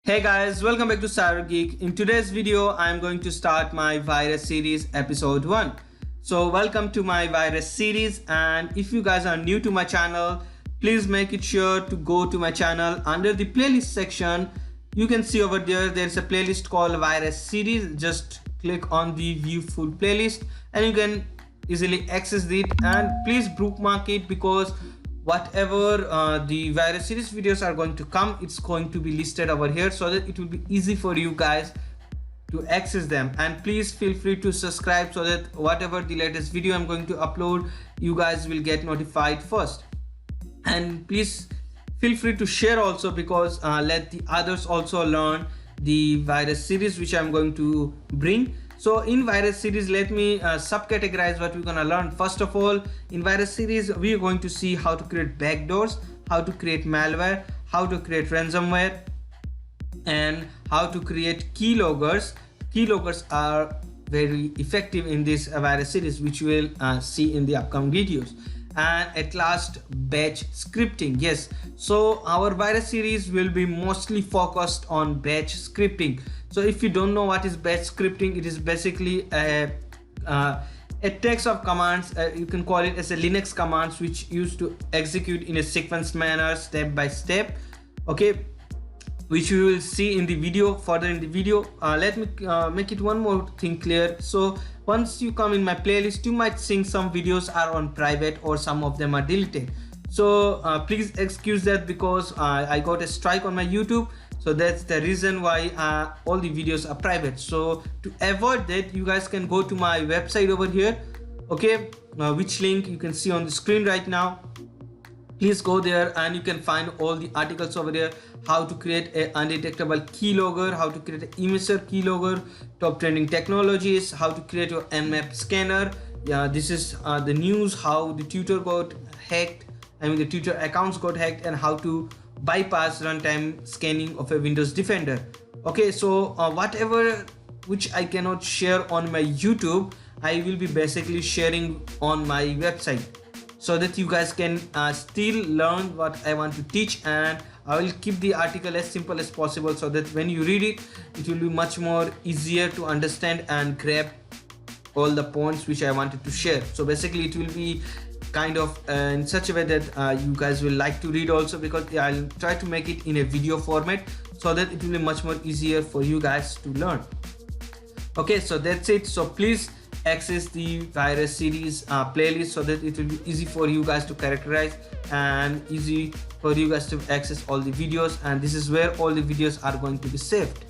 Hey guys, welcome back to CyberGeek. In today's video, I'm going to start my virus series episode 1. So welcome to my virus series, and if you guys are new to my channel, please make it sure to go to my channel. Under the playlist section, you can see over there's a playlist called virus series. Just click on the view full playlist and you can easily access it, and please bookmark it because whatever the virus series videos are going to come, it's going to be listed over here so that it will be easy for you guys to access them. And please feel free to subscribe so that whatever the latest video I'm going to upload, you guys will get notified first. And please feel free to share also, because let the others also learn the virus series which I'm going to bring. So in virus series, let me subcategorize what we're gonna learn. First of all, in virus series, we are going to see how to create backdoors, how to create malware, how to create ransomware, and how to create keyloggers. Keyloggers are very effective in this virus series, which you will see in the upcoming videos. And at last, batch scripting. Yes, so our virus series will be mostly focused on batch scripting. So if you don't know what is batch scripting, it is basically a text of commands. You can call it as a Linux commands which used to execute in a sequence manner, step by step. Okay, which we will see in the video. Further in the video, let me make it one more thing clear. So once you come in my playlist, you might think some videos are on private or some of them are deleted. So please excuse that, because I got a strike on my YouTube. So that's the reason why all the videos are private. So to avoid that, you guys can go to my website over here, okay, which link you can see on the screen right now. Please go there and you can find all the articles over there: how to create an undetectable keylogger, how to create an emissor keylogger, top trending technologies, how to create your nmap scanner. Yeah, this is the news, how the Twitter got hacked, the Twitter accounts got hacked, and how to bypass runtime scanning of a Windows Defender. Okay, so whatever which I cannot share on my YouTube, I will be basically sharing on my website, so that you guys can still learn what I want to teach. And I will keep the article as simple as possible, so that when you read it, it will be much more easier to understand and grab all the points which I wanted to share. So basically it will be kind of in such a way that you guys will like to read also, because I'll try to make it in a video format so that it will be much more easier for you guys to learn. Okay, so that's it. So please access the virus series playlist so that it will be easy for you guys to characterize and easy for you guys to access all the videos. And this is where all the videos are going to be saved.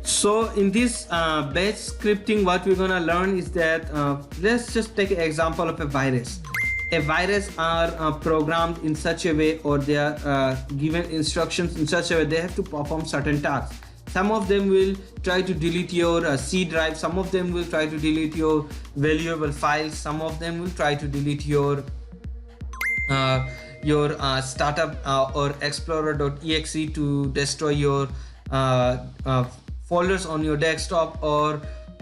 So in this batch scripting, what we're gonna learn is that let's just take an example of a virus. A virus are programmed in such a way, or they are given instructions in such a way they have to perform certain tasks. Some of them will try to delete your C drive, some of them will try to delete your valuable files, some of them will try to delete your startup or explorer.exe to destroy your folders on your desktop. Or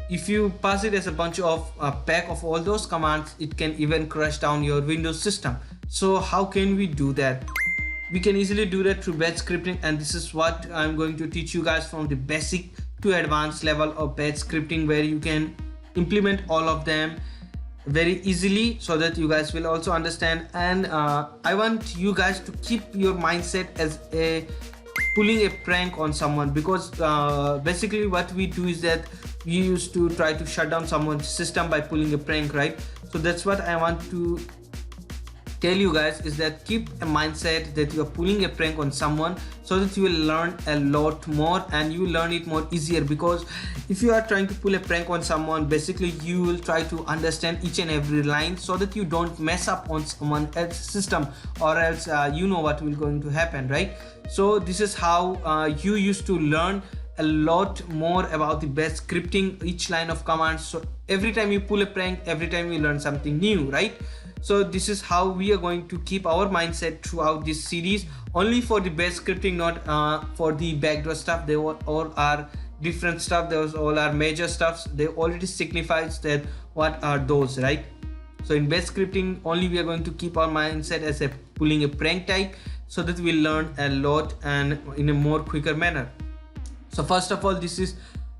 if you pass it as a bunch of pack of all those commands, it can even crash down your Windows system. So how can we do that? We can easily do that through batch scripting, and this is what I'm going to teach you guys from the basic to advanced level of batch scripting, where you can implement all of them very easily so that you guys will also understand. And I want you guys to keep your mindset as a pulling a prank on someone, because basically what we do is that we used to try to shut down someone's system by pulling a prank, right? So that's what I want to tell you guys, is that keep a mindset that you are pulling a prank on someone, so that you will learn a lot more and you will learn it more easier. Because if you are trying to pull a prank on someone, basically you will try to understand each and every line so that you don't mess up on someone else's system, or else you know what will going to happen, right? So this is how you used to learn a lot more about the batch scripting, each line of commands. So every time you pull a prank, every time you learn something new, right? So this is how we are going to keep our mindset throughout this series, only for the batch scripting, not for the backdoor stuff. They all are different stuff. Those all are major stuffs. They already signifies that what are those, right? So in batch scripting, only we are going to keep our mindset as a pulling a prank type, so that we learn a lot and in a more quicker manner. So first of all, this is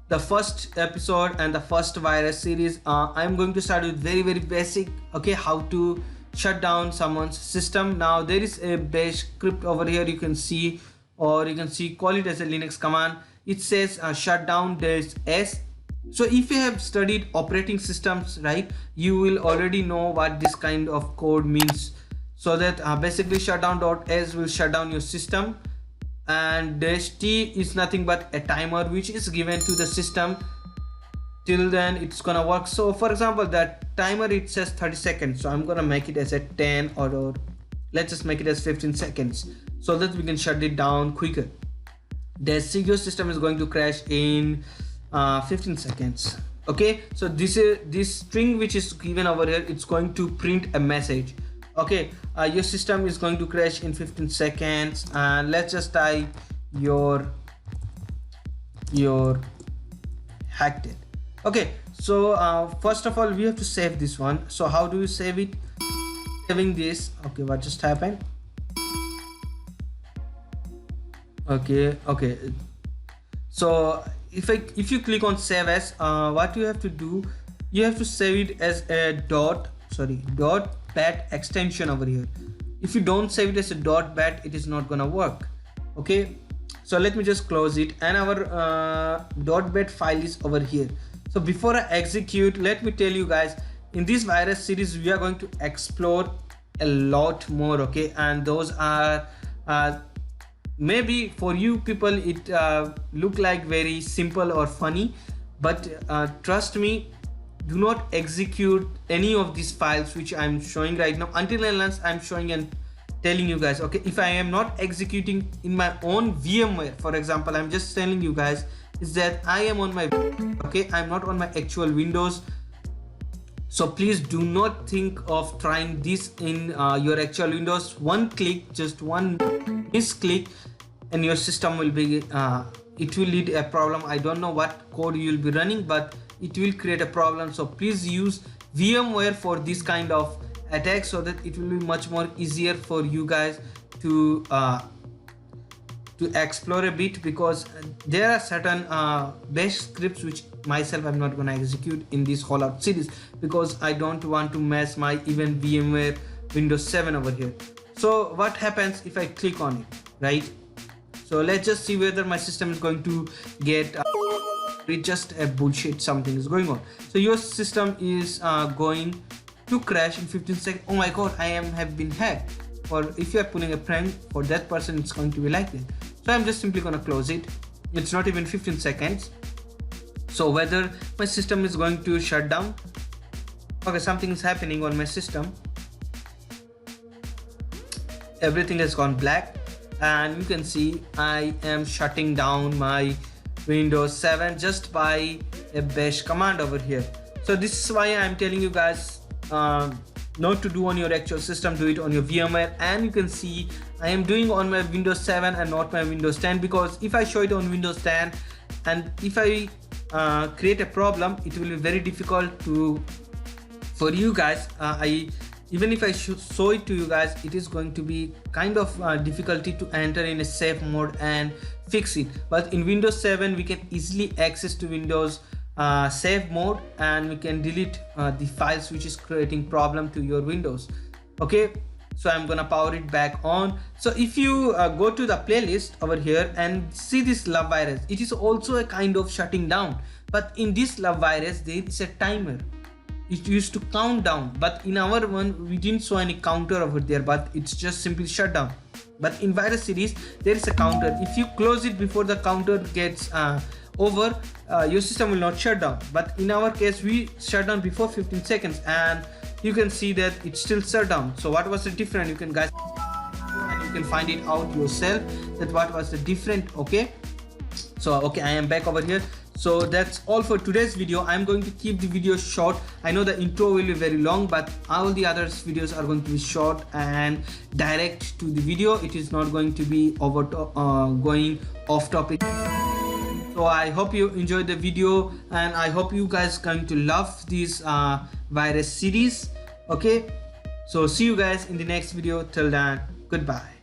the first episode and the first virus series. I'm going to start with very basic, okay, how to shut down someone's system. Now there is a bash script over here, you can see, or you can see, call it as a Linux command. It says shutdown dash s. So if you have studied operating systems, right, you will already know what this kind of code means. So that basically shutdown.s will shut down your system, and dash t is nothing but a timer which is given to the system. Till then it's gonna work. So for example, that timer, it says 30 seconds, so I'm gonna make it as a 10, or let's just make it as 15 seconds so that we can shut it down quicker. The your system is going to crash in 15 seconds. Okay, so this string which is given over here, it's going to print a message. Okay, your system is going to crash in 15 seconds, and let's just type your hacked it. Okay, so first of all we have to save this one. So how do you save it? Saving this, okay, what just happened? Okay, so if you click on save as, what you have to do, you have to save it as a .bat extension over here. If you don't save it as a .bat, it is not gonna work. Okay, so let me just close it, and our .bat file is over here. So before I execute, let me tell you guys, in this virus series we are going to explore a lot more, okay, and those are maybe for you people it look like very simple or funny, but trust me, do not execute any of these files which I'm showing right now until unless I'm showing and telling you guys. Okay, if I am not executing in my own VMware, for example, I'm just telling you guys is that I am on my, okay, I'm not on my actual Windows. So please do not think of trying this in your actual Windows. One click, just one misclick, and your system will be it will lead a problem. I don't know what code you will be running, but it will create a problem. So please use VMware for this kind of attack, so that it will be much more easier for you guys to explore a bit, because there are certain bash scripts which myself I'm not gonna execute in this whole out series, because I don't want to mess my even VMware Windows 7 over here. So what happens if I click on it, right? So let's just see whether my system is going to get it's just a bullshit, something is going on. So your system is going to crash in 15 seconds. Oh my god, I have been hacked. Or if you are pulling a prank, for that person it's going to be like that. So I'm just simply gonna close it. It's not even 15 seconds. So whether my system is going to shut down. Okay, something is happening on my system. Everything has gone black, and you can see I am shutting down my Windows 7 just by a bash command over here. So this is why I'm telling you guys not to do on your actual system, do it on your VMware. And you can see I am doing on my Windows 7 and not my Windows 10, because if I show it on Windows 10 and if I create a problem, it will be very difficult for you guys. Even if I show it to you guys, it is going to be kind of difficulty to enter in a safe mode and fix it. But in Windows 7 we can easily access to Windows save mode, and we can delete the files which is creating problem to your Windows. Okay, so I'm gonna power it back on. So if you go to the playlist over here and see this love virus, it is also a kind of shutting down, but in this love virus there is a timer. It used to count down, but in our one we didn't show any counter over there, but it's just simply shut down. But in virus series there is a counter. If you close it before the counter gets over, your system will not shut down. But in our case we shut down before 15 seconds, and you can see that it's still shut down. So what was the difference? You can guys, and you can find it out yourself that what was the different. Okay, so okay, I am back over here. So that's all for today's video. I'm going to keep the video short. I know the intro will be very long, but all the other videos are going to be short and direct to the video. It is not going to be going off topic. So I hope you enjoyed the video, and I hope you guys going to love this virus series. Okay, so see you guys in the next video. Till then, goodbye.